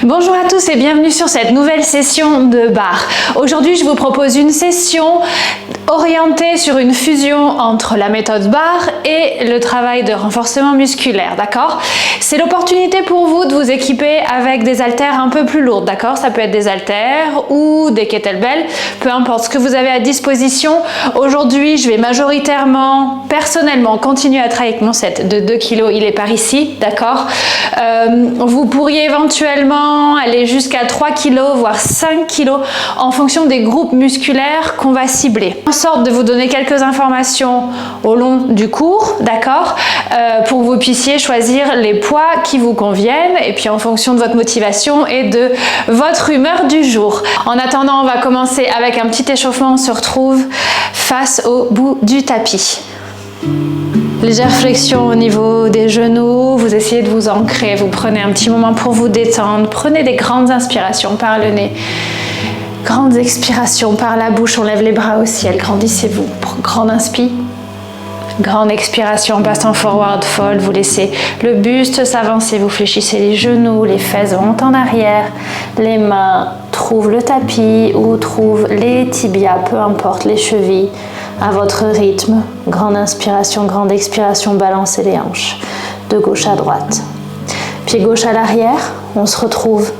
Bonjour à tous et bienvenue sur cette nouvelle session de barre. Aujourd'hui, je vous propose une session orientée sur une fusion entre la méthode barre et le travail de renforcement musculaire, d'accord? C'est l'opportunité pour vous de vous équiper avec des haltères un peu plus lourdes, d'accord? Ça peut être des haltères ou des kettlebells, peu importe ce que vous avez à disposition. Aujourd'hui, je vais majoritairement, personnellement, continuer à travailler avec mon set de 2 kg, il est par ici, d'accord? Vous pourriez éventuellement aller jusqu'à 3 kg, voire 5 kg, en fonction des groupes musculaires qu'on va cibler. En sorte de vous donner quelques informations au long du cours, d'accord, pour que vous puissiez choisir les poids qui vous conviennent, et puis en fonction de votre motivation et de votre humeur du jour. En attendant, on va commencer avec un petit échauffement. On se retrouve face au bout du tapis. Légère flexion au niveau des genoux, vous essayez de vous ancrer, vous prenez un petit moment pour vous détendre, prenez des grandes inspirations par le nez, grandes expirations par la bouche, on lève les bras au ciel, grandissez-vous, grande inspire, grande expiration, on passe en forward fold, vous laissez le buste s'avancer, vous fléchissez les genoux, les fesses vont en arrière, les mains trouvent le tapis ou trouvent les tibias, peu importe, les chevilles, à votre rythme. Grande inspiration, grande expiration, balancez les hanches de gauche à droite. Pied gauche à l'arrière, on se retrouve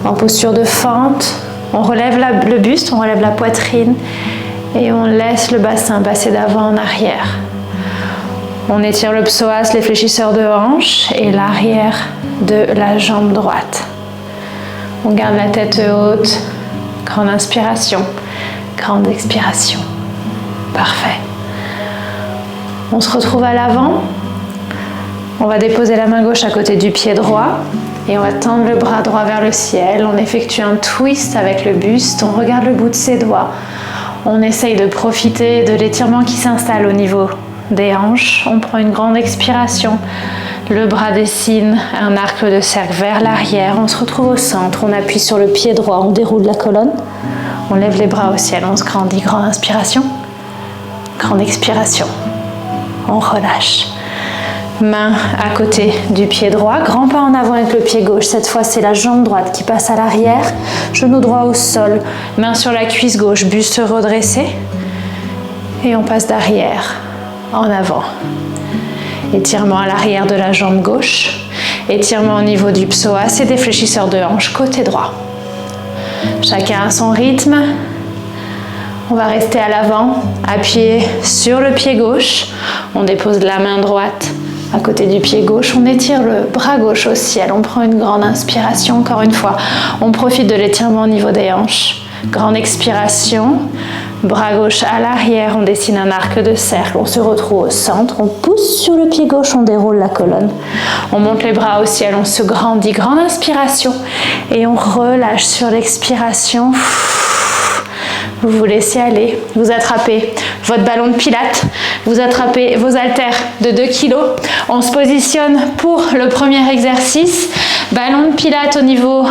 en posture de fente, on relève le buste, on relève la poitrine et on laisse le bassin passer d'avant en arrière. On étire le psoas, les fléchisseurs de hanches et l'arrière de la jambe droite. On garde la tête haute, grande inspiration, grande expiration. Parfait. On se retrouve à l'avant. On va déposer la main gauche à côté du pied droit et on va tendre le bras droit vers le ciel. On effectue un twist avec le buste. On regarde le bout de ses doigts. On essaye de profiter de l'étirement qui s'installe au niveau des hanches. On prend une grande expiration. Le bras dessine un arc de cercle vers l'arrière. On se retrouve au centre. On appuie sur le pied droit. On déroule la colonne. On lève les bras au ciel. On se grandit. Grande inspiration. Grande expiration, on relâche. Main à côté du pied droit, grand pas en avant avec le pied gauche. Cette fois, c'est la jambe droite qui passe à l'arrière, genou droit au sol, main sur la cuisse gauche, buste redressé. Et on passe d'arrière en avant. Étirement à l'arrière de la jambe gauche, étirement au niveau du psoas et des fléchisseurs de hanche côté droit. Chacun à son rythme. On va rester à l'avant, appuyé sur le pied gauche. On dépose la main droite à côté du pied gauche. On étire le bras gauche au ciel. On prend une grande inspiration, encore une fois. On profite de l'étirement au niveau des hanches. Grande expiration. Bras gauche à l'arrière. On dessine un arc de cercle. On se retrouve au centre. On pousse sur le pied gauche. On déroule la colonne. On monte les bras au ciel. On se grandit. Grande inspiration. Et on relâche sur l'expiration. Vous vous laissez aller, vous attrapez votre ballon de pilates, vous attrapez vos haltères de 2 kg. On se positionne pour le premier exercice. Ballon de pilates au niveau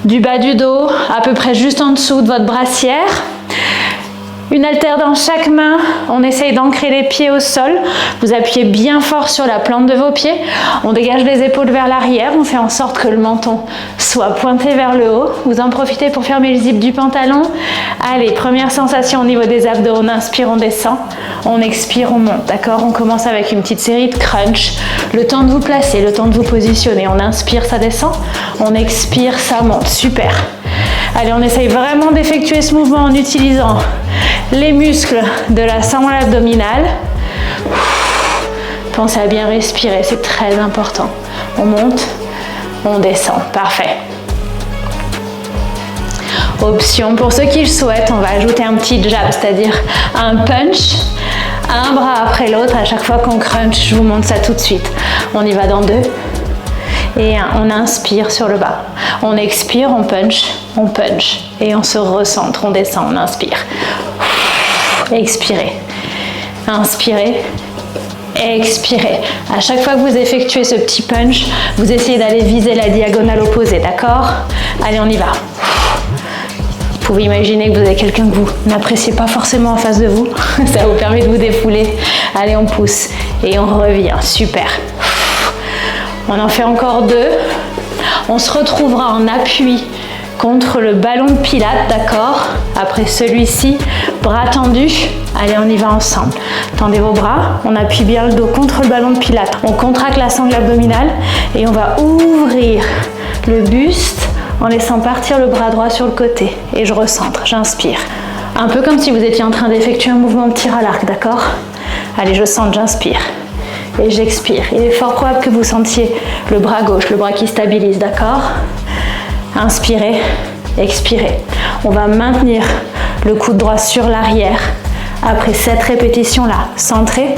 du bas du dos, à peu près juste en dessous de votre brassière. Une haltère dans chaque main, on essaye d'ancrer les pieds au sol. Vous appuyez bien fort sur la plante de vos pieds. On dégage les épaules vers l'arrière. On fait en sorte que le menton soit pointé vers le haut. Vous en profitez pour fermer le zip du pantalon. Allez, première sensation au niveau des abdos. On inspire, on descend. On expire, on monte. D'accord? On commence avec une petite série de crunch. Le temps de vous placer, le temps de vous positionner. On inspire, ça descend. On expire, ça monte. Super. Allez, on essaye vraiment d'effectuer ce mouvement en utilisant les muscles de la sangle abdominale. Pensez à bien respirer, c'est très important. On monte, on descend. Parfait. Option, pour ceux qui le souhaitent, on va ajouter un petit jab, c'est-à-dire un punch, un bras après l'autre. À chaque fois qu'on crunch, je vous montre ça tout de suite. On y va dans 2 et 1. On inspire sur le bas. On expire, on punch et on se recentre, on descend, on inspire. Expirez. Inspirez. Expirez. À chaque fois que vous effectuez ce petit punch, vous essayez d'aller viser la diagonale opposée, d'accord? Allez, on y va. Vous pouvez imaginer que vous avez quelqu'un que vous n'appréciez pas forcément en face de vous. Ça vous permet de vous défouler. Allez, on pousse et on revient. Super. On en fait encore 2. On se retrouvera en appui contre le ballon de pilates, d'accord? Après celui-ci, bras tendus. Allez, on y va ensemble. Tendez vos bras, on appuie bien le dos contre le ballon de pilates. On contracte la sangle abdominale et on va ouvrir le buste en laissant partir le bras droit sur le côté. Et je recentre, j'inspire. Un peu comme si vous étiez en train d'effectuer un mouvement de tir à l'arc, d'accord? Allez, je centre, j'inspire. Et j'expire. Il est fort probable que vous sentiez le bras gauche, le bras qui stabilise, d'accord? Inspirez, expirez. On va maintenir le coude droit sur l'arrière. Après cette répétition-là, centrez,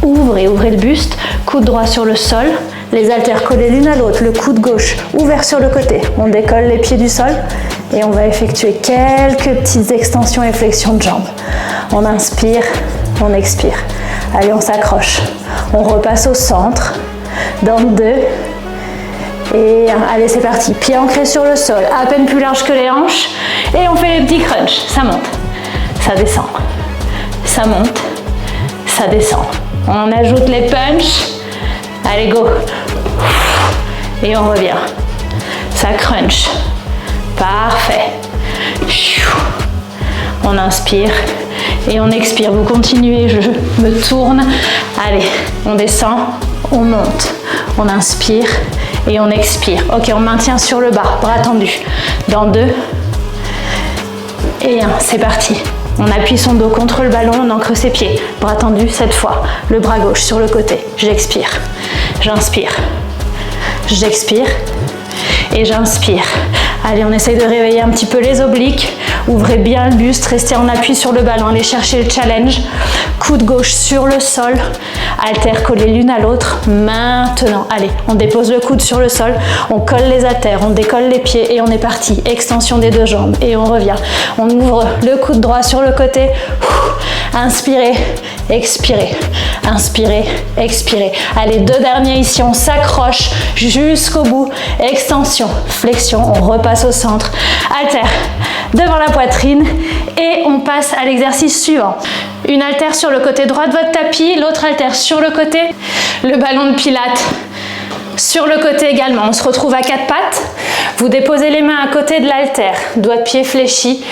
ouvrez le buste, coude droit sur le sol, les haltères collés l'une à l'autre, le coude gauche ouvert sur le côté. On décolle les pieds du sol et on va effectuer quelques petites extensions et flexions de jambes. On inspire, on expire. Allez, on s'accroche. On repasse au centre. Dans 2. Et allez, c'est parti. Pied ancré sur le sol, à peine plus large que les hanches. Et on fait les petits crunchs. Ça monte, ça descend. Ça monte, ça descend. On ajoute les punches. Allez, go. Et on revient. Ça crunch. Parfait. On inspire et on expire. Vous continuez, je me tourne. Allez, on descend, on monte. On inspire et on expire. Ok, on maintient sur le bas, bras tendus. Dans 2 et 1, c'est parti. On appuie son dos contre le ballon, on ancre ses pieds. Bras tendus cette fois. Le bras gauche sur le côté. J'expire. J'inspire. J'expire. Et j'inspire. Allez, on essaye de réveiller un petit peu les obliques. Ouvrez bien le buste, restez en appui sur le ballon. Allez chercher le challenge. Coude gauche sur le sol. Haltères collés l'une à l'autre. Maintenant, allez, on dépose le coude sur le sol. On colle les haltères, on décolle les pieds et on est parti. Extension des 2 jambes et on revient. On ouvre le coude droit sur le côté. Inspirez, expirez. Inspirez, expirez. Allez, 2 derniers ici. On s'accroche jusqu'au bout. Extension, flexion. On repasse au centre. Haltères devant la poitrine et on passe à l'exercice suivant. Une haltère sur le côté droit de votre tapis, l'autre haltère sur le côté, le ballon de pilates sur le côté également. On se retrouve à 4 pattes. Vous déposez les mains à côté de l'haltère, doigts de pied fléchis.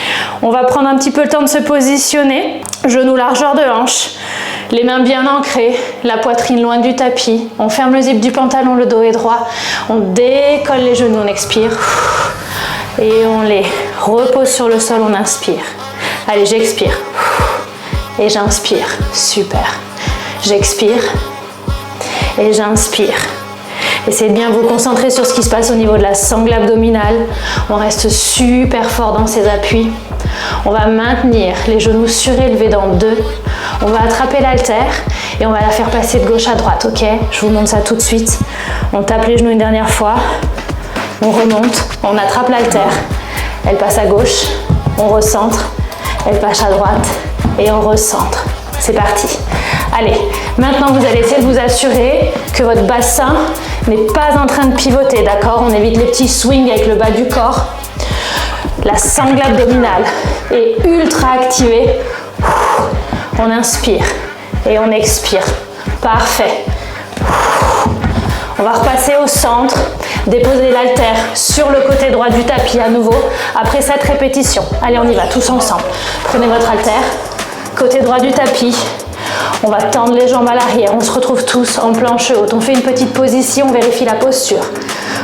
On va prendre un petit peu le temps de se positionner. Genoux largeur de hanche, les mains bien ancrées, la poitrine loin du tapis. On ferme le zip du pantalon, le dos est droit. On décolle les genoux, on expire. Et on les repose sur le sol, on inspire. Allez, j'expire. Et j'inspire. Super. J'expire. Et j'inspire. Essayez de bien vous concentrer sur ce qui se passe au niveau de la sangle abdominale. On reste super fort dans ces appuis. On va maintenir les genoux surélevés dans 2. On va attraper l'haltère et on va la faire passer de gauche à droite, ok? Je vous montre ça tout de suite. On tape les genoux une dernière fois. On remonte, on attrape l'haltère, elle passe à gauche, on recentre, elle passe à droite et on recentre. C'est parti. Allez, maintenant vous allez essayer de vous assurer que votre bassin n'est pas en train de pivoter, d'accord? On évite les petits swings avec le bas du corps. La sangle abdominale est ultra activée. On inspire et on expire. Parfait. On va repasser au centre. Déposez l'haltère sur le côté droit du tapis à nouveau après cette répétition. Allez, on y va tous ensemble. Prenez votre haltère, côté droit du tapis. On va tendre les jambes à l'arrière. On se retrouve tous en planche haute. On fait une petite position, on vérifie la posture.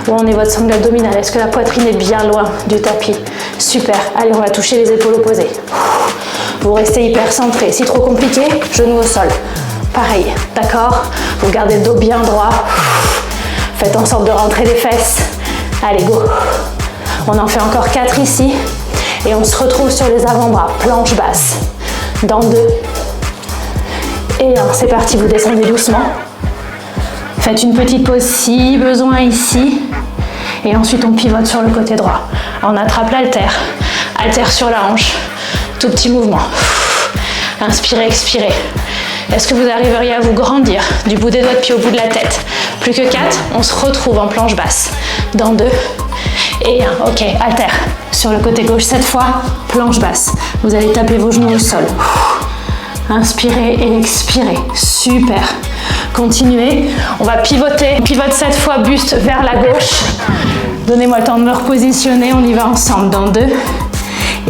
Où en est votre sangle abdominale? Est-ce que la poitrine est bien loin du tapis? Super. Allez, on va toucher les épaules opposées. Vous restez hyper centré. Si trop compliqué, genoux au sol. Pareil, d'accord? Vous gardez le dos bien droit. Faites en sorte de rentrer les fesses. Allez, go. On en fait encore 4 ici. Et on se retrouve sur les avant-bras. Planche basse. Dans 2. Et 1. C'est parti, vous descendez doucement. Faites une petite pause si besoin ici. Et ensuite, on pivote sur le côté droit. On attrape l'haltère. Haltère sur la hanche. Tout petit mouvement. Inspirez, expirez. Est-ce que vous arriveriez à vous grandir du bout des doigts de pied au bout de la tête? Plus que 4, on se retrouve en planche basse. Dans 2 et 1. Ok, haltère. Sur le côté gauche cette fois, planche basse. Vous allez taper vos genoux au sol. Inspirez et expirez. Super. Continuez. On va pivoter. On pivote cette fois buste vers la gauche. Donnez-moi le temps de me repositionner. On y va ensemble dans 2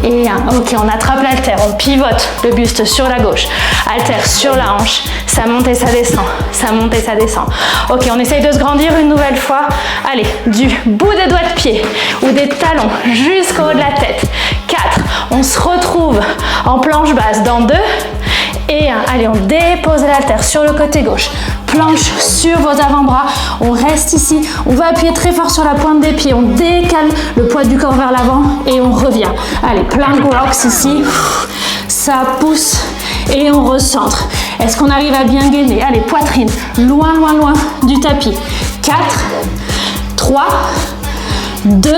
et 1. Ok, on attrape l'haltère. On pivote le buste sur la gauche. Haltère sur la hanche. Ça monte et ça descend. Ça monte et ça descend. Ok, on essaye de se grandir une nouvelle fois. Allez, du bout des doigts de pied ou des talons jusqu'au haut de la tête. 4. On se retrouve en planche basse dans 2 et 1. Allez, on dépose l'haltère sur le côté gauche. Planche sur vos avant-bras. On reste ici. On va appuyer très fort sur la pointe des pieds. On décale le poids du corps vers l'avant et on revient. Allez, plank rocks ici. Ça pousse et on recentre. Est-ce qu'on arrive à bien gainer? Allez, poitrine, loin, loin, loin du tapis. 4, 3, 2,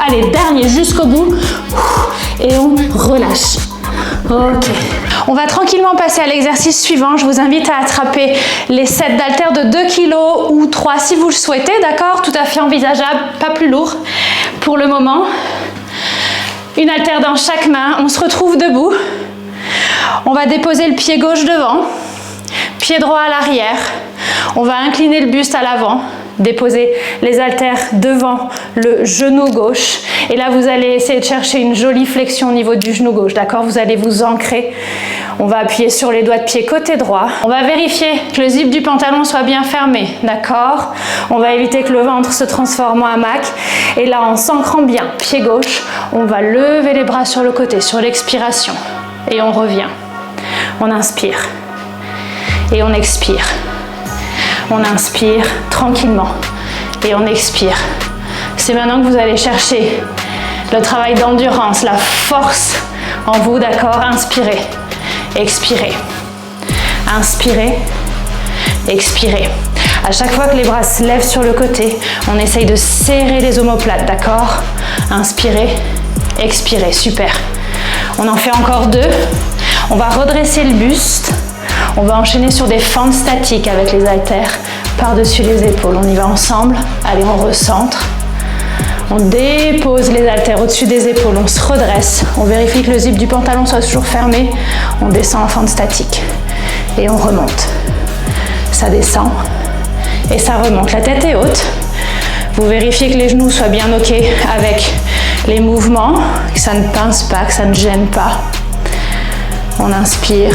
allez, dernier jusqu'au bout. Et on relâche. Ok. On va tranquillement passer à l'exercice suivant. Je vous invite à attraper les sets d'haltères de 2 kg ou 3 si vous le souhaitez, d'accord? Tout à fait envisageable, pas plus lourd pour le moment. Une haltère dans chaque main. On se retrouve debout. On va déposer le pied gauche devant, pied droit à l'arrière. On va incliner le buste à l'avant, déposer les haltères devant le genou gauche. Et là, vous allez essayer de chercher une jolie flexion au niveau du genou gauche, d'accord? Vous allez vous ancrer. On va appuyer sur les doigts de pied côté droit. On va vérifier que le zip du pantalon soit bien fermé, d'accord? On va éviter que le ventre se transforme en hamac. Et là, en s'ancrant bien, pied gauche, on va lever les bras sur le côté, sur l'expiration. Et on revient. On inspire. Et on expire. On inspire tranquillement. Et on expire. C'est maintenant que vous allez chercher le travail d'endurance, la force en vous, d'accord? Inspirez. Expirez. Inspirez. Expirez. À chaque fois que les bras se lèvent sur le côté, on essaye de serrer les omoplates, d'accord? Inspirez. Expirez. Super. On en fait encore 2. On va redresser le buste. On va enchaîner sur des fentes statiques avec les haltères par-dessus les épaules. On y va ensemble. Allez, on recentre. On dépose les haltères au-dessus des épaules. On se redresse. On vérifie que le zip du pantalon soit toujours fermé. On descend en fente statique. Et on remonte. Ça descend. Et ça remonte. La tête est haute. Vous vérifiez que les genoux soient bien OK avec les mouvements, que ça ne pince pas, que ça ne gêne pas. On inspire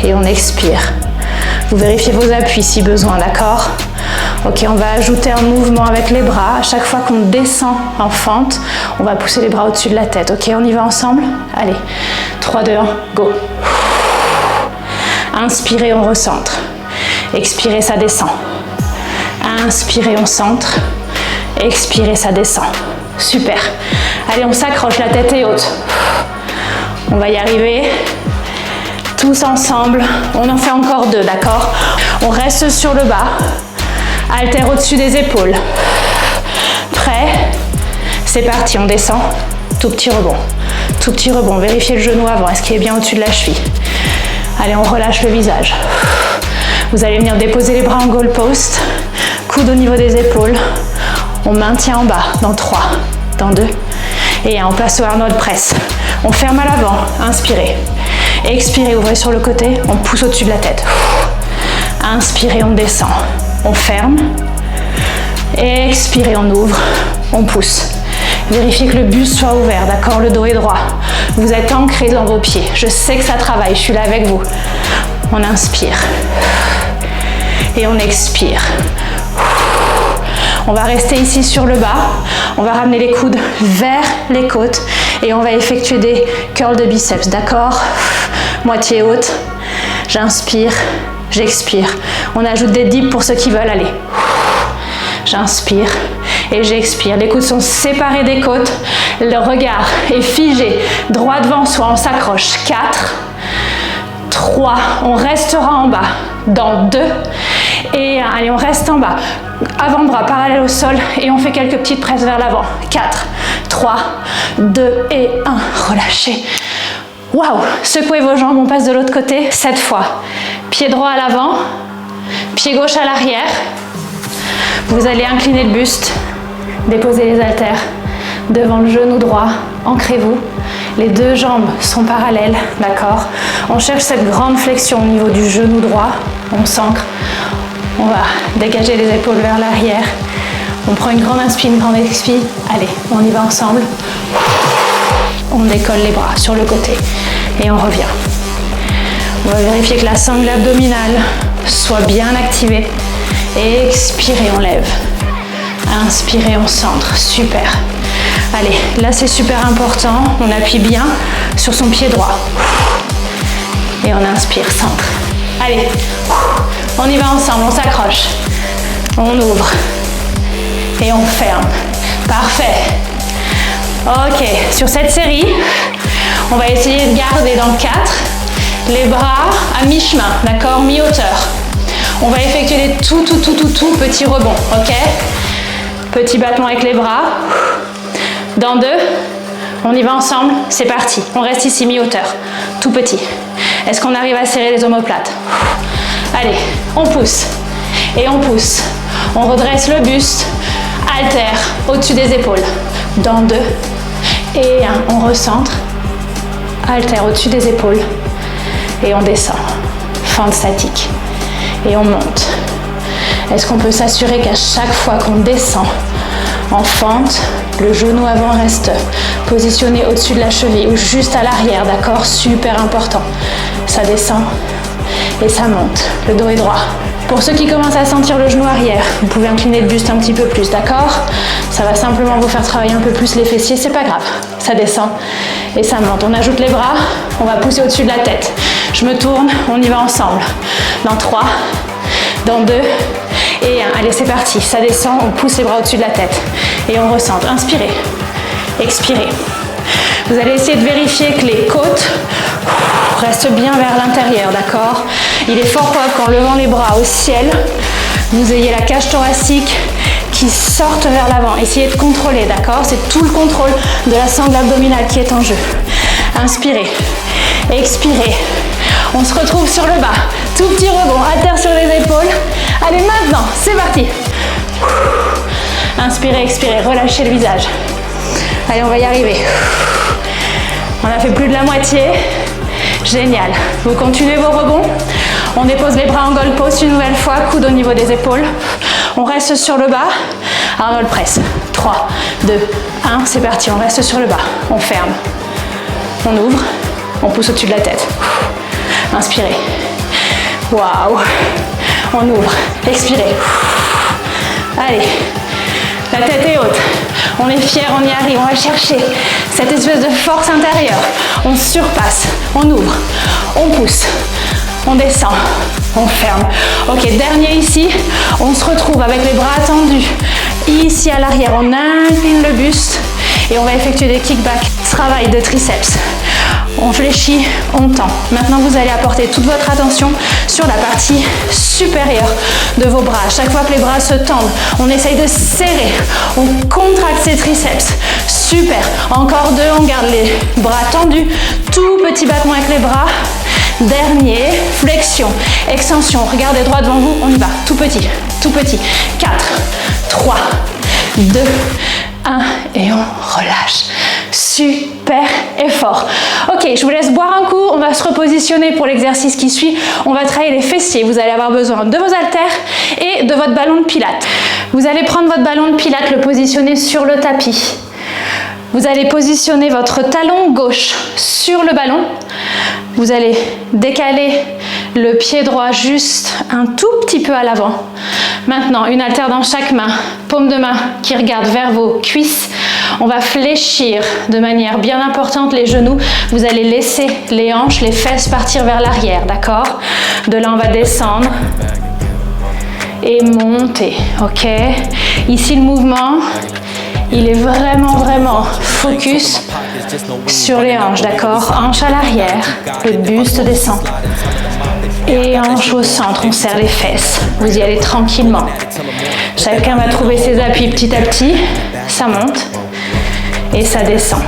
et on expire. Vous vérifiez vos appuis si besoin, d'accord? Ok, on va ajouter un mouvement avec les bras. À chaque fois qu'on descend en fente, on va pousser les bras au-dessus de la tête. Ok, on y va ensemble? Allez, 3, 2, 1, go. Inspirez, on recentre. Expirez, ça descend. Inspirez, on centre. Expirez, ça descend. Super. Allez, on s'accroche, la tête est haute. On va y arriver. Tous ensemble. On en fait encore 2, d'accord? On reste sur le bas. Haltère au-dessus des épaules. Prêt? C'est parti, on descend. Tout petit rebond. Tout petit rebond. Vérifiez le genou avant. Est-ce qu'il est bien au-dessus de la cheville? Allez, on relâche le visage. Vous allez venir déposer les bras en goal post. Coude au niveau des épaules. On maintient en bas. Dans 3, dans 2 et 1. On passe au Arnold Press. On ferme à l'avant. Inspirez. Expirez, ouvrez sur le côté. On pousse au-dessus de la tête. Inspirez, on descend. On ferme. Expirez, on ouvre. On pousse. Vérifiez que le buste soit ouvert, d'accord? Le dos est droit. Vous êtes ancré dans vos pieds. Je sais que ça travaille, je suis là avec vous. On inspire. Et on expire. On va rester ici sur le bas. On va ramener les coudes vers les côtes. Et on va effectuer des curls de biceps, d'accord? Moitié haute. J'inspire. J'expire. On ajoute des dips pour ceux qui veulent aller. J'inspire et j'expire. Les coudes sont séparés des côtes. Le regard est figé. Droit devant soi, on s'accroche. 4, 3, on restera en bas. Dans 2 et 1. Allez, on reste en bas. Avant-bras parallèle au sol et on fait quelques petites presses vers l'avant. 4, 3, 2 et 1. Relâchez. Waouh! Secouez vos jambes, on passe de l'autre côté. 7 fois. Pied droit à l'avant, pied gauche à l'arrière. Vous allez incliner le buste, déposer les haltères devant le genou droit. Ancrez-vous. Les deux jambes sont parallèles, d'accord? On cherche cette grande flexion au niveau du genou droit. On s'ancre. On va dégager les épaules vers l'arrière. On prend une grande inspire, une grande expire. Allez, on y va ensemble. On décolle les bras sur le côté et on revient. On va vérifier que la sangle abdominale soit bien activée. Expirez, on lève. Inspirez, on centre. Super. Allez, là c'est super important. On appuie bien sur son pied droit. Et on inspire, centre. Allez, on y va ensemble, on s'accroche. On ouvre. Et on ferme. Parfait. Ok, sur cette série, on va essayer de garder dans 4 les bras à mi-chemin, d'accord, mi-hauteur. On va effectuer des tout petits rebonds, ok? Petit battement avec les bras. Dans 2, on y va ensemble, c'est parti. On reste ici, mi-hauteur, tout petit. Est-ce qu'on arrive à serrer les omoplates? Allez, on pousse et on pousse. On redresse le buste, haltère au-dessus des épaules. Dans 2 et 1, on recentre, haltère au-dessus des épaules et on descend. Fente statique et on monte. Est-ce qu'on peut s'assurer qu'à chaque fois qu'on descend en fente, le genou avant reste positionné au-dessus de la cheville ou juste à l'arrière, d'accord? Super important. Ça descend et ça monte. Le dos est droit. Pour ceux qui commencent à sentir le genou arrière, vous pouvez incliner le buste un petit peu plus, d'accord? Ça va simplement vous faire travailler un peu plus les fessiers, c'est pas grave. Ça descend et ça monte. On ajoute les bras, on va pousser au-dessus de la tête. Je me tourne, on y va ensemble. Dans 3, dans 2 et 1. Allez, c'est parti. Ça descend, on pousse les bras au-dessus de la tête et on recentre. Inspirez, expirez. Vous allez essayer de vérifier que les côtes restent bien vers l'intérieur, d'accord? Il est fort probable qu'en levant les bras au ciel, vous ayez la cage thoracique qui sorte vers l'avant. Essayez de contrôler, d'accord? C'est tout le contrôle de la sangle abdominale qui est en jeu. Inspirez, expirez. On se retrouve sur le bas. Tout petit rebond, à terre sur les épaules. Allez, maintenant, c'est parti. Inspirez, expirez, relâchez le visage. Allez, on va y arriver. On a fait plus de la moitié. Génial. Vous continuez vos rebonds. On dépose les bras en goal pose une nouvelle fois, coude au niveau des épaules. On reste sur le bas. Arnold press. 3, 2, 1, c'est parti. On reste sur le bas. On ferme. On ouvre. On pousse au-dessus de la tête. Inspirez. Waouh. On ouvre. Expirez. Allez. La tête est haute. On est fiers, on y arrive. On va chercher cette espèce de force intérieure. On surpasse. On ouvre. On pousse. On descend. On ferme. Ok, dernier ici. On se retrouve avec les bras tendus. Ici à l'arrière, on incline le buste. Et on va effectuer des kickbacks. Travail de triceps. On fléchit, on tend. Maintenant, vous allez apporter toute votre attention sur la partie supérieure de vos bras. À chaque fois que les bras se tendent, on essaye de serrer. On contracte ses triceps. Super. Encore 2, on garde les bras tendus. Tout petit battement avec les bras. Dernier, flexion, extension. Regardez droit devant vous, on y va. Tout petit, tout petit. 4, 3, 2, 1 et on relâche. Super effort. Ok, je vous laisse boire un coup. On va se repositionner pour l'exercice qui suit. On va travailler les fessiers. Vous allez avoir besoin de vos haltères et de votre ballon de pilates. Vous allez prendre votre ballon de pilates, le positionner sur le tapis. Vous allez positionner votre talon gauche sur le ballon. Vous allez décaler le pied droit juste un tout petit peu à l'avant. Maintenant, une haltère dans chaque main, paume de main qui regarde vers vos cuisses. On va fléchir de manière bien importante les genoux. Vous allez laisser les hanches, les fesses partir vers l'arrière, d'accord? De là, on va descendre et monter, ok? Ici, le mouvement, il est vraiment focus sur les hanches, d'accord? Hanche à l'arrière, le buste descend. Et hanche au centre, on serre les fesses. Vous y allez tranquillement. Chacun va trouver ses appuis petit à petit. Ça monte et ça descend.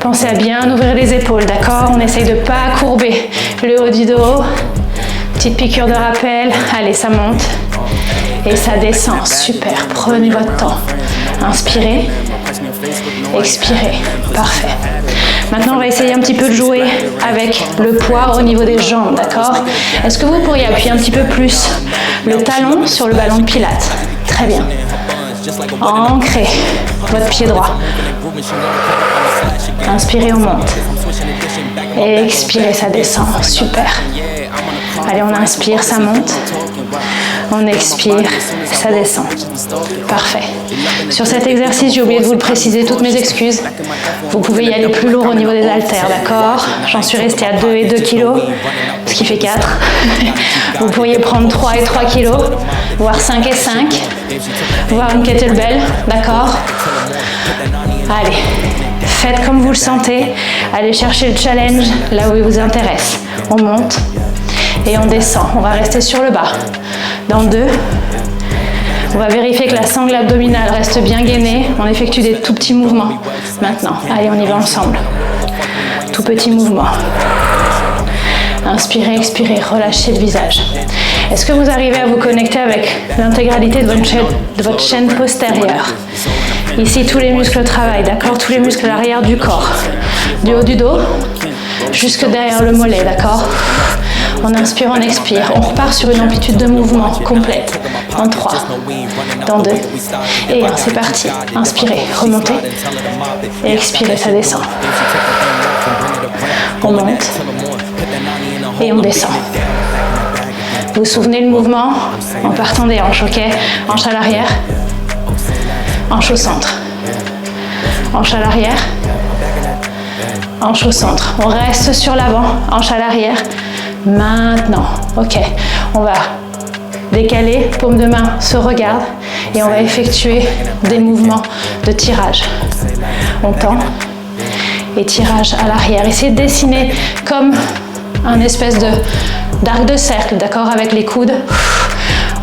Pensez à bien ouvrir les épaules, d'accord? On essaye de ne pas courber le haut du dos. Petite piqûre de rappel. Allez, ça monte et ça descend. Super, prenez votre temps. Inspirez, expirez. Parfait. Maintenant, on va essayer un petit peu de jouer avec le poids au niveau des jambes, d'accord? Est-ce que vous pourriez appuyer un petit peu plus le talon sur le ballon de pilates. Très bien. Ancrez votre pied droit. Inspirez, on monte. Et expirez, ça descend. Super. Allez, on inspire, ça monte. On expire, ça descend. Parfait. Sur cet exercice, j'ai oublié de vous le préciser, toutes mes excuses. Vous pouvez y aller plus lourd au niveau des haltères, d'accord? J'en suis restée à 2 et 2 kilos, ce qui fait 4. Vous pourriez prendre 3 et 3 kilos, voire 5 et 5, voire une kettlebell, d'accord? Allez, faites comme vous le sentez. Allez chercher le challenge là où il vous intéresse. On monte et on descend. On va rester sur le bas. Dans 2, on va vérifier que la sangle abdominale reste bien gainée. On effectue des tout petits mouvements. Maintenant, allez, on y va ensemble. Tout petit mouvement. Inspirez, expirez, relâchez le visage. Est-ce que vous arrivez à vous connecter avec l'intégralité de votre chaîne postérieure? Ici, tous les muscles travaillent, d'accord? Tous les muscles à l'arrière du corps. Du haut du dos, jusque derrière le mollet, d'accord? On inspire, on expire. On repart sur une amplitude de mouvement complète. Dans 3, dans 2, et 1. C'est parti. Inspirez, remontez. Et expirez, ça descend. On monte. Et on descend. Vous vous souvenez le mouvement en partant des hanches, ok? Hanche à l'arrière. Hanche au centre. Hanche à l'arrière. Hanche au centre. On reste sur l'avant. Hanche à l'arrière. Maintenant, ok, on va décaler, paume de main se regarde et on va effectuer des mouvements de tirage. On tend et tirage à l'arrière. Essayez de dessiner comme un espèce d'arc de cercle, d'accord, avec les coudes.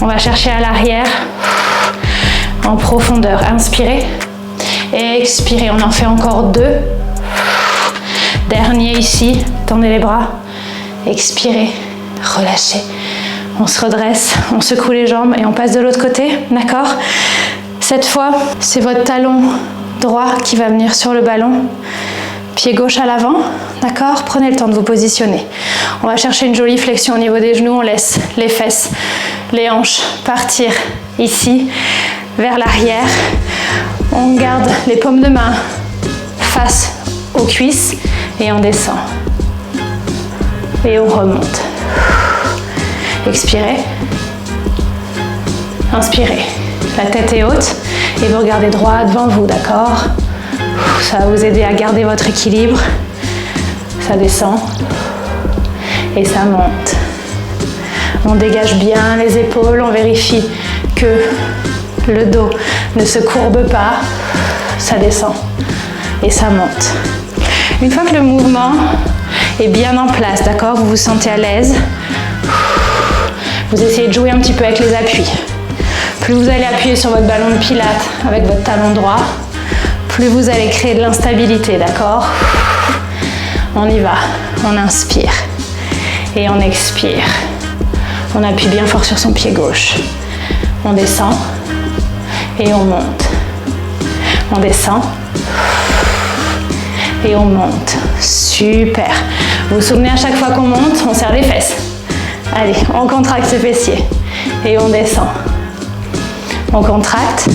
On va chercher à l'arrière, en profondeur. Inspirez et expirez. On en fait encore 2. Dernier ici, tendez les bras. Expirez, relâchez. On se redresse, on secoue les jambes et on passe de l'autre côté, d'accord? Cette fois, c'est votre talon droit qui va venir sur le ballon. Pied gauche à l'avant, d'accord? Prenez le temps de vous positionner. On va chercher une jolie flexion au niveau des genoux. On laisse les fesses, les hanches partir ici, vers l'arrière. On garde les paumes de main face aux cuisses et on descend. Et on remonte. Expirez. Inspirez. La tête est haute et vous regardez droit devant vous, d'accord? Ça va vous aider à garder votre équilibre. Ça descend et ça monte. On dégage bien les épaules, on vérifie que le dos ne se courbe pas. Ça descend et ça monte. Une fois que le mouvement est bien en place, d'accord? Vous vous sentez à l'aise. Vous essayez de jouer un petit peu avec les appuis. Plus vous allez appuyer sur votre ballon de pilates avec votre talon droit, plus vous allez créer de l'instabilité, d'accord? On y va. On inspire et on expire. On appuie bien fort sur son pied gauche. On descend et on monte. On descend et on monte. Super. Vous vous souvenez, à chaque fois qu'on monte, on serre les fesses. Allez, on contracte ce fessier et on descend. On contracte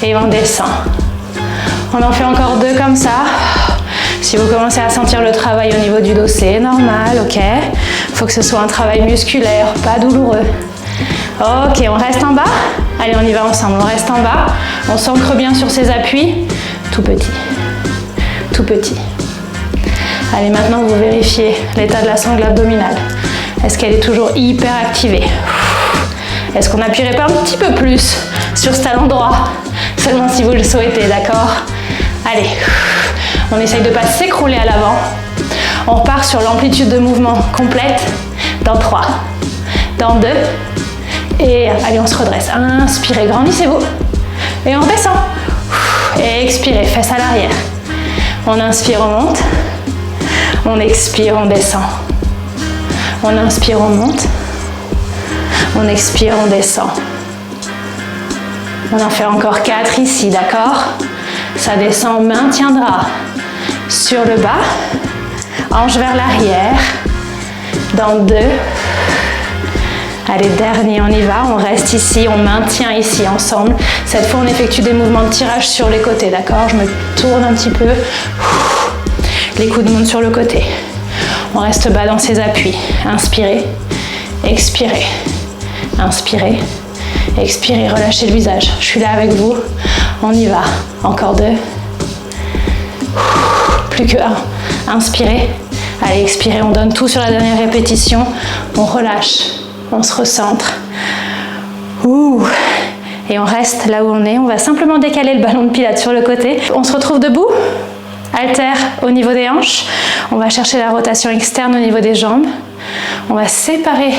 et on descend. On en fait encore 2 comme ça. Si vous commencez à sentir le travail au niveau du dos, c'est normal, ok? Faut que ce soit un travail musculaire, pas douloureux. Ok, on reste en bas. Allez, on y va ensemble. On reste en bas. On s'ancre bien sur ses appuis. Tout petit. Tout petit. Allez, maintenant, vous vérifiez l'état de la sangle abdominale. Est-ce qu'elle est toujours hyper activée? Est-ce qu'on n'appuierait pas un petit peu plus sur ce talon droit? Seulement si vous le souhaitez, d'accord? Allez, on essaye de ne pas s'écrouler à l'avant. On repart sur l'amplitude de mouvement complète. Dans 3, dans 2, et allez, on se redresse. Inspirez, grandissez-vous. Et on redescend. Et expirez, fesses à l'arrière. On inspire, on monte. On expire, on descend. On inspire, on monte. On expire, on descend. On en fait encore 4 ici, d'accord? Ça descend, on maintiendra sur le bas. Hanche vers l'arrière. Dans 2. Allez, dernier, on y va. On reste ici, on maintient ici ensemble. Cette fois, on effectue des mouvements de tirage sur les côtés, d'accord? Je me tourne un petit peu. Les coudes montent sur le côté. On reste bas dans ses appuis. Inspirez, expirez. Inspirez, expirez, relâchez le visage. Je suis là avec vous. On y va. Encore 2. Plus que 1. Inspirez. Allez, expirez. On donne tout sur la dernière répétition. On relâche. On se recentre. Ouh. Et on reste là où on est. On va simplement décaler le ballon de pilates sur le côté. On se retrouve debout. Haltère au niveau des hanches. On va chercher la rotation externe au niveau des jambes. On va séparer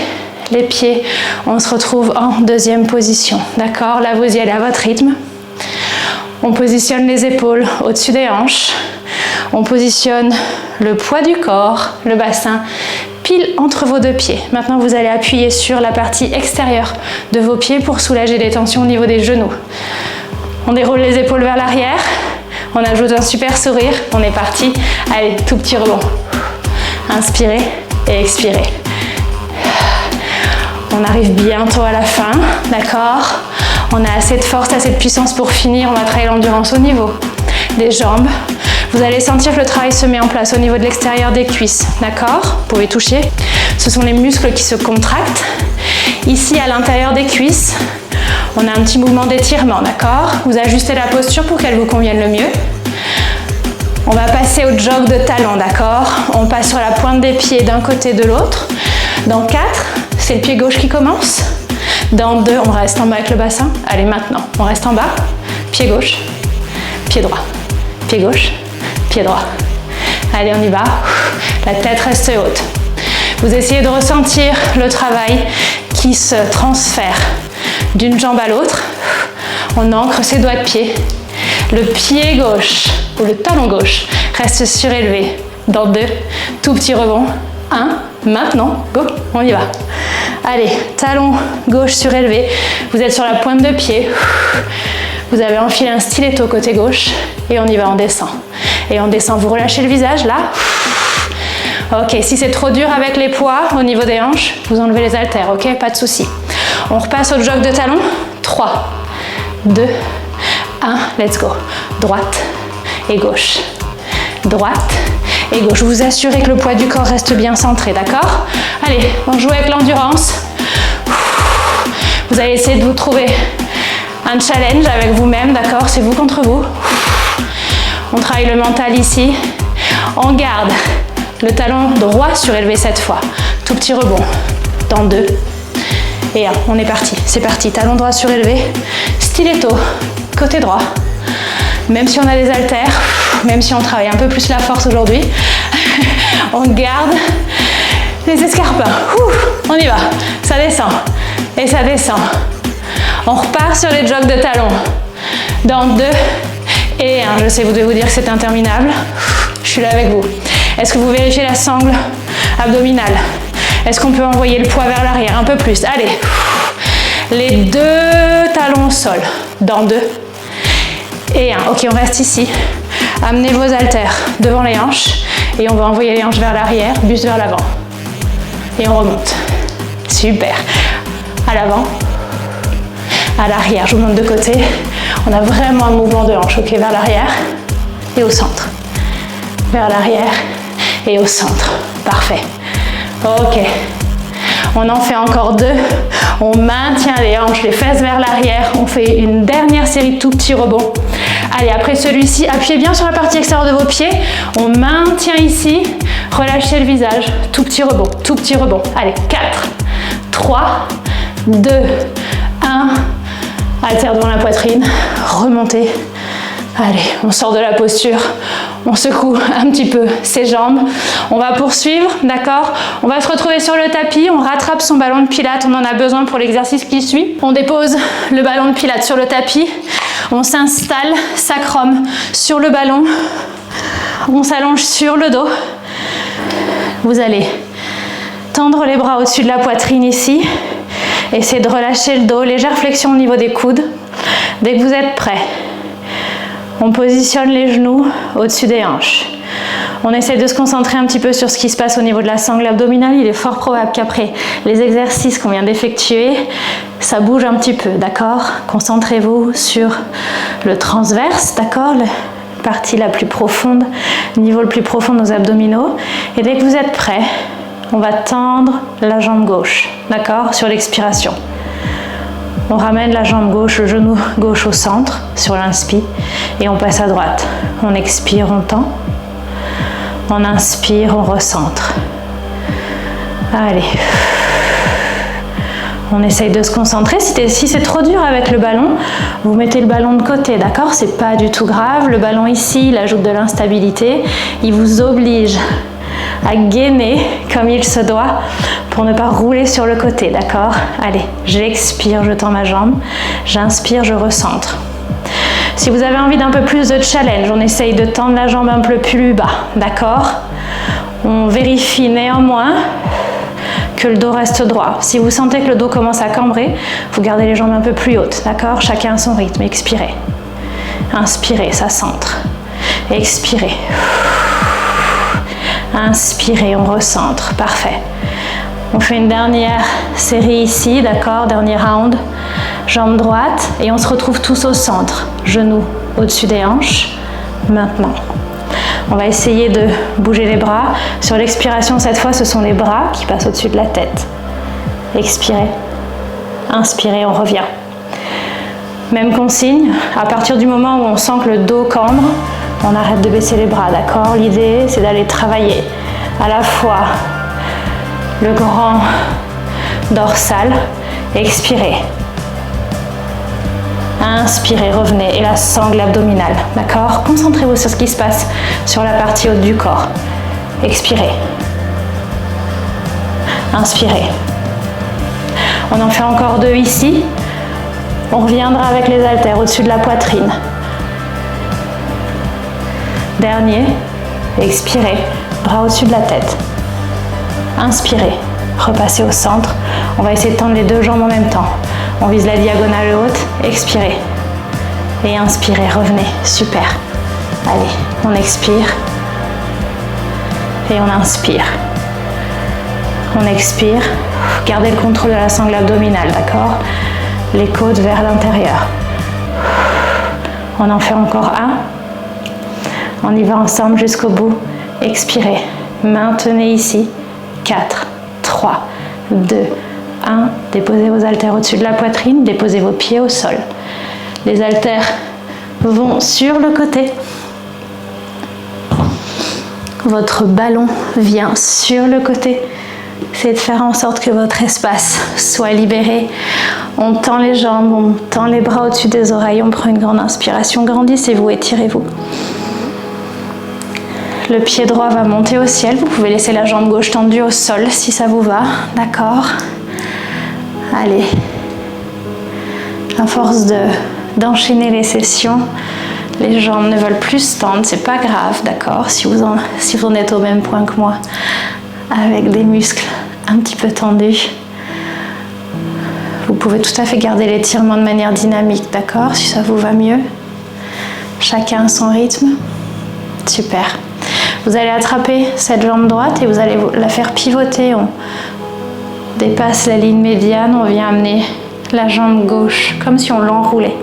les pieds. On se retrouve en deuxième position. D'accord? Là, vous y allez à votre rythme. On positionne les épaules au-dessus des hanches. On positionne le poids du corps, le bassin, pile entre vos deux pieds. Maintenant, vous allez appuyer sur la partie extérieure de vos pieds pour soulager les tensions au niveau des genoux. On déroule les épaules vers l'arrière. On ajoute un super sourire. On est parti. Allez, tout petit rebond. Inspirez et expirez. On arrive bientôt à la fin, d'accord? On a assez de force, assez de puissance pour finir. On va travailler l'endurance au niveau des jambes. Vous allez sentir que le travail se met en place au niveau de l'extérieur des cuisses, d'accord? Vous pouvez toucher. Ce sont les muscles qui se contractent. Ici, à l'intérieur des cuisses, on a un petit mouvement d'étirement, d'accord? Vous ajustez la posture pour qu'elle vous convienne le mieux. On va passer au jog de talon, d'accord? On passe sur la pointe des pieds d'un côté de l'autre. Dans 4, c'est le pied gauche qui commence. Dans 2, on reste en bas avec le bassin. Allez, maintenant, on reste en bas. Pied gauche, pied droit. Pied gauche, pied droit. Allez, on y va. La tête reste haute. Vous essayez de ressentir le travail qui se transfère d'une jambe à l'autre. On ancre ses doigts de pied. Le pied gauche ou le talon gauche reste surélevé. Dans 2, tout petit rebond. 1, maintenant, go, on y va. Allez, talon gauche surélevé. Vous êtes sur la pointe de pied. Vous avez enfilé un stiletto côté gauche et on y va, on descend. Et on descend, vous relâchez le visage là. Ok, si c'est trop dur avec les poids au niveau des hanches, vous enlevez les haltères, ok, pas de souci. On repasse au jog de talon. 3, 2, 1, let's go. Droite et gauche. Droite et gauche. Vous assurez que le poids du corps reste bien centré, d'accord? Allez, on joue avec l'endurance. Vous allez essayer de vous trouver un challenge avec vous-même, d'accord? C'est vous contre vous. On travaille le mental ici. On garde le talon droit surélevé cette fois. Tout petit rebond. Dans 2 et 1. On est parti. C'est parti. Talon droit surélevé. Stiletto. Côté droit. Même si on a des haltères, même si on travaille un peu plus la force aujourd'hui, on garde les escarpins. On y va. Ça descend. Et ça descend. On repart sur les jogs de talons. Dans 2 et 1. Je sais, vous devez vous dire que c'est interminable. Je suis là avec vous. Est-ce que vous vérifiez la sangle abdominale? Est-ce qu'on peut envoyer le poids vers l'arrière? Un peu plus. Allez. Les 2 talons au sol. Dans 2 et 1. Ok, on reste ici. Amenez vos haltères devant les hanches. Et on va envoyer les hanches vers l'arrière, buste vers l'avant. Et on remonte. Super. À l'avant. À l'arrière, je vous montre de côté. On a vraiment un mouvement de hanche, ok, vers l'arrière et au centre. Vers l'arrière et au centre. Parfait. Ok. On en fait encore 2. On maintient les hanches, les fesses vers l'arrière. On fait une dernière série de tout petits rebonds. Allez, après celui-ci, appuyez bien sur la partie extérieure de vos pieds. On maintient ici. Relâchez le visage. Tout petit rebond, tout petit rebond. Allez, 4, 3, 2, 1. Haltère devant la poitrine. Remontez. Allez, on sort de la posture, on secoue un petit peu ses jambes. On va poursuivre, d'accord? On va se retrouver sur le tapis, on rattrape son ballon de pilates, on en a besoin pour l'exercice qui suit. On dépose le ballon de pilates sur le tapis, on s'installe sacrum sur le ballon, on s'allonge sur le dos. Vous allez tendre les bras au-dessus de la poitrine ici, essayez de relâcher le dos, légère flexion au niveau des coudes. Dès que vous êtes prêt, on positionne les genoux au-dessus des hanches. On essaie de se concentrer un petit peu sur ce qui se passe au niveau de la sangle abdominale. Il est fort probable qu'après les exercices qu'on vient d'effectuer, ça bouge un petit peu, d'accord? Concentrez-vous sur le transverse, d'accord? La partie la plus profonde, le niveau le plus profond de nos abdominaux. Et dès que vous êtes prêts, on va tendre la jambe gauche, d'accord? Sur l'expiration. On ramène la jambe gauche, le genou gauche au centre, sur l'inspire, et on passe à droite. On expire, on tend. On inspire, on recentre. Allez. On essaye de se concentrer. Si c'est trop dur avec le ballon, vous mettez le ballon de côté, d'accord? C'est pas du tout grave. Le ballon ici, il ajoute de l'instabilité. Il vous oblige à gainer comme il se doit pour ne pas rouler sur le côté, d'accord? Allez, j'expire, je tends ma jambe. J'inspire, je recentre. Si vous avez envie d'un peu plus de challenge, on essaye de tendre la jambe un peu plus bas, d'accord? On vérifie néanmoins que le dos reste droit. Si vous sentez que le dos commence à cambrer, vous gardez les jambes un peu plus hautes, d'accord? Chacun à son rythme. Expirez. Inspirez, ça centre. Expirez. Inspirez, on recentre. Parfait. On fait une dernière série ici, d'accord? Dernier round. Jambe droite et on se retrouve tous au centre. Genoux au-dessus des hanches. Maintenant. On va essayer de bouger les bras. Sur l'expiration, cette fois, ce sont les bras qui passent au-dessus de la tête. Expirez. Inspirez, on revient. Même consigne. À partir du moment où on sent que le dos cambre, on arrête de baisser les bras, d'accord? L'idée, c'est d'aller travailler à la fois le grand dorsal. Expirez. Inspirez, revenez. Et la sangle abdominale, d'accord? Concentrez-vous sur ce qui se passe sur la partie haute du corps. Expirez. Inspirez. On en fait encore 2 ici. On reviendra avec les haltères au-dessus de la poitrine. Dernier. Expirez. Bras au-dessus de la tête. Inspirez. Repassez au centre. On va essayer de tendre les 2 jambes en même temps. On vise la diagonale haute. Expirez. Et inspirez. Revenez. Super. Allez, on expire. Et on inspire. On expire. Gardez le contrôle de la sangle abdominale, d'accord? Les côtes vers l'intérieur. On en fait encore un. On y va ensemble jusqu'au bout. Expirez. Maintenez ici. 4, 3, 2, 1. Déposez vos haltères au-dessus de la poitrine. Déposez vos pieds au sol. Les haltères vont sur le côté. Votre ballon vient sur le côté. C'est de faire en sorte que votre espace soit libéré. On tend les jambes, on tend les bras au-dessus des oreilles. On prend une grande inspiration. Grandissez-vous, étirez-vous. Le pied droit va monter au ciel. Vous pouvez laisser la jambe gauche tendue au sol si ça vous va. D'accord? Allez. À force d'enchaîner les sessions, les jambes ne veulent plus se tendre. C'est pas grave, d'accord? Si vous en êtes au même point que moi, avec des muscles un petit peu tendus, vous pouvez tout à fait garder l'étirement de manière dynamique, d'accord? Si ça vous va mieux. Chacun à son rythme. Super. Vous allez attraper cette jambe droite et vous allez la faire pivoter. On dépasse la ligne médiane, on vient amener la jambe gauche comme si on l'enroulait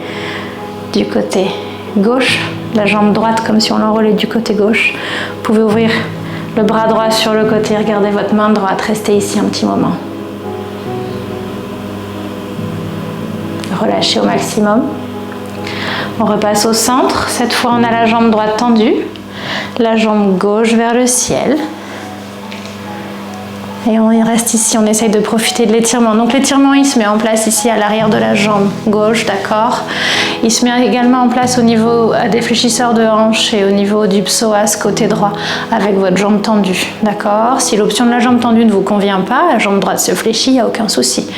du côté gauche, la jambe droite comme si on l'enroulait du côté gauche. Vous pouvez ouvrir le bras droit sur le côté, regardez votre main droite, restez ici un petit moment. Relâchez au maximum. On repasse au centre, cette fois on a la jambe droite tendue. La jambe gauche vers le ciel. Et on y reste ici, on essaye de profiter de l'étirement. Donc l'étirement, il se met en place ici à l'arrière de la jambe gauche, d'accord? Il se met également en place au niveau des fléchisseurs de hanche et au niveau du psoas côté droit avec votre jambe tendue, d'accord? Si l'option de la jambe tendue ne vous convient pas, la jambe droite se fléchit, il n'y a aucun souci.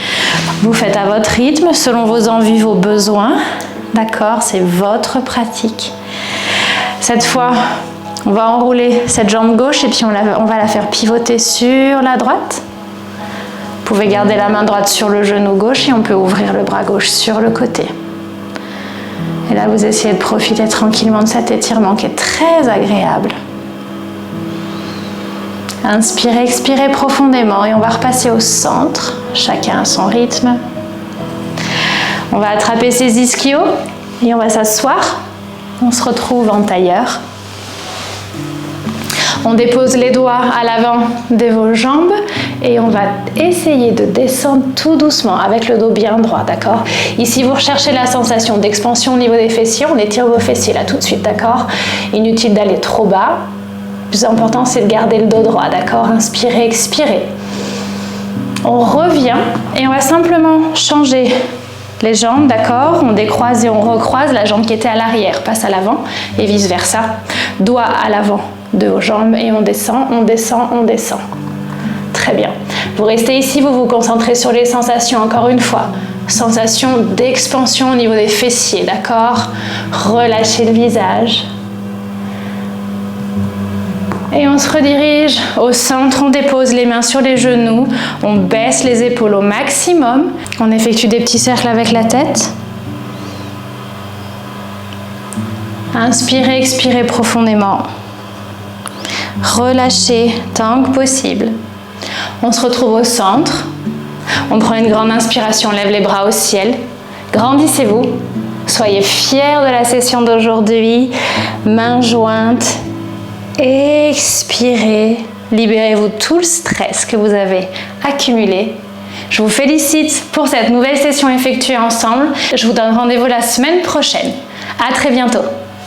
Vous faites à votre rythme, selon vos envies, vos besoins, d'accord? C'est votre pratique. Cette fois, on va enrouler cette jambe gauche et puis on va la faire pivoter sur la droite. Vous pouvez garder la main droite sur le genou gauche et on peut ouvrir le bras gauche sur le côté. Et là, vous essayez de profiter tranquillement de cet étirement qui est très agréable. Inspirez, expirez profondément et on va repasser au centre, chacun à son rythme. On va attraper ses ischios et on va s'asseoir. On se retrouve en tailleur. On dépose les doigts à l'avant de vos jambes et on va essayer de descendre tout doucement avec le dos bien droit, d'accord? Ici, vous recherchez la sensation d'expansion au niveau des fessiers. On étire vos fessiers là tout de suite, d'accord? Inutile d'aller trop bas. Le plus important, c'est de garder le dos droit, d'accord? Inspirez, expirez. On revient et on va simplement changer les jambes, d'accord? On décroise et on recroise. La jambe qui était à l'arrière passe à l'avant et vice-versa. Doigt à l'avant de vos jambes et on descend, on descend, on descend. Très bien. Vous restez ici, vous vous concentrez sur les sensations, encore une fois. Sensation d'expansion au niveau des fessiers, d'accord? Relâchez le visage. Et on se redirige au centre, on dépose les mains sur les genoux, on baisse les épaules au maximum. On effectue des petits cercles avec la tête. Inspirez, expirez profondément. Relâchez tant que possible. On se retrouve au centre. On prend une grande inspiration, on lève les bras au ciel. Grandissez-vous. Soyez fiers de la session d'aujourd'hui. Mains jointes. Expirez. Libérez-vous tout le stress que vous avez accumulé. Je vous félicite pour cette nouvelle session effectuée ensemble. Je vous donne rendez-vous la semaine prochaine. À très bientôt.